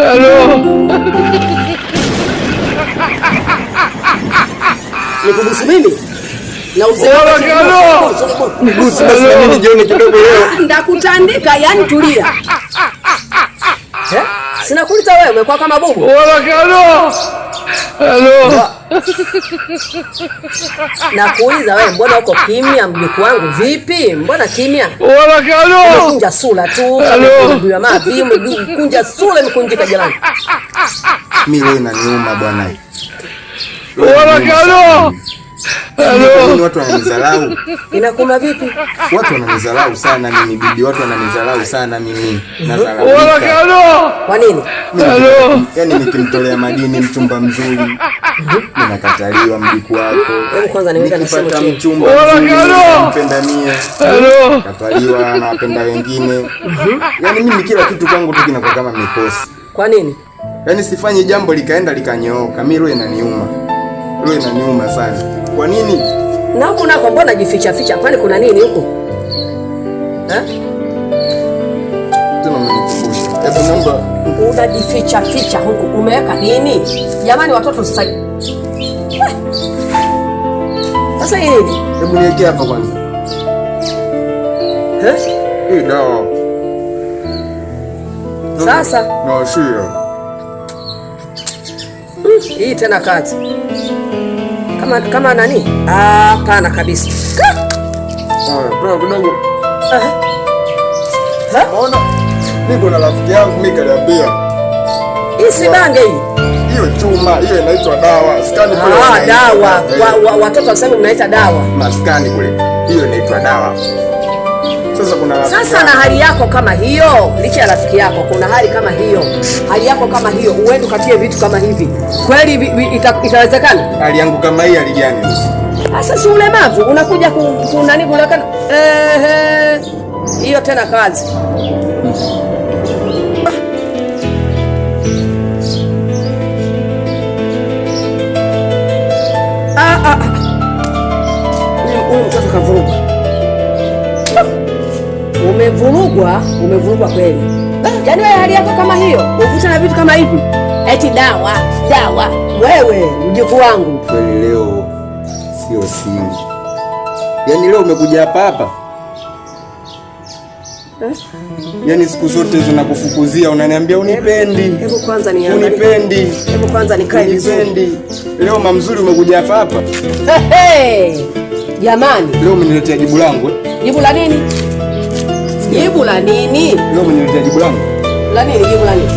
Halo. Nikubusu mimi? Na uzee nigusu basi na mimi jione kidogo leo. Ndakutandika, yani tulia. Sina kuita wewe, umekuwa kama bubu. Halo. Na kuuliza wewe, mbona uko kimya mjukuu wangu? Vipi? Mbona kimya? Kunja sura tu, kama mavi, kunja sura mkunjika jamani. Mimi leo inaniuma bwana. Watu wananizalau. Inakuma vipi? Watu wananizalau sana mimi bibi, watu wananizalau sana mimi. Nazalau. Kwa nini? Yaani nikimtolea madini mchumba mzuri, ninakataliwa mjukuu wako. Hebu kwanza niweka niseme tu mchumba mzuri, mpenda mie. Kataliwa na wapenda wengine. Yaani mimi kila kitu kwangu tu kinakuwa kama mikosi. Kwa nini? Yaani sifanyi jambo likaenda likanyooka. Mimi roho inaniuma. Roho inaniuma sana. Kwa nini? Na huko nako mbona jificha ficha? Kwani kuna nini huko? Tuna mnikumbusha. Hebu naomba unajificha ficha huko. Umeweka nini? Jamani watoto sasa. Sasa hii nini? Hebu niweke hapa kwanza. Hii dawa. Sasa nawashia. Hii tena kazi. Kama nani? Hapana kabisa. Bro kidogo. Unaona? Niko na rafiki yangu mimi kaniambia. Hii si bange hii. Hiyo chuma, hiyo inaitwa dawa. Skani kule. Dawa. Watoto wasema mnaita dawa. Maskani kule. Hiyo inaitwa dawa. Sasa kuna rafiki. Sasa na hali yako kama hiyo, licha ya rafiki yako, kuna hali kama hiyo. Hali yako kama hiyo, uende ukatie vitu kama hivi. Kweli itawezekana? Hali yangu kama hii hali gani? Sasa si ulemavu, unakuja kunani kulekana. Hiyo tena kazi. Huyu mtoto kavurugwa. Umevurugwa kweli. Yaani wewe hali yako kama hiyo, uvuta na vitu kama hivi. Eti dawa. Wewe mjukuu wangu. Kweli leo sio siri. Yaani leo umekuja hapa. Yaani siku zote zinakufukuzia unaniambia unipendi. Hebu kwanza niangalie. Unipendi. Hebu kwanza nikae vizuri. Leo mamzuri umekuja hapa. Jamani. Leo umeniletea jibu langu. Jibu la nini? Jibu la nini? Leo umeniletea jibu langu. La nini jibu la nini?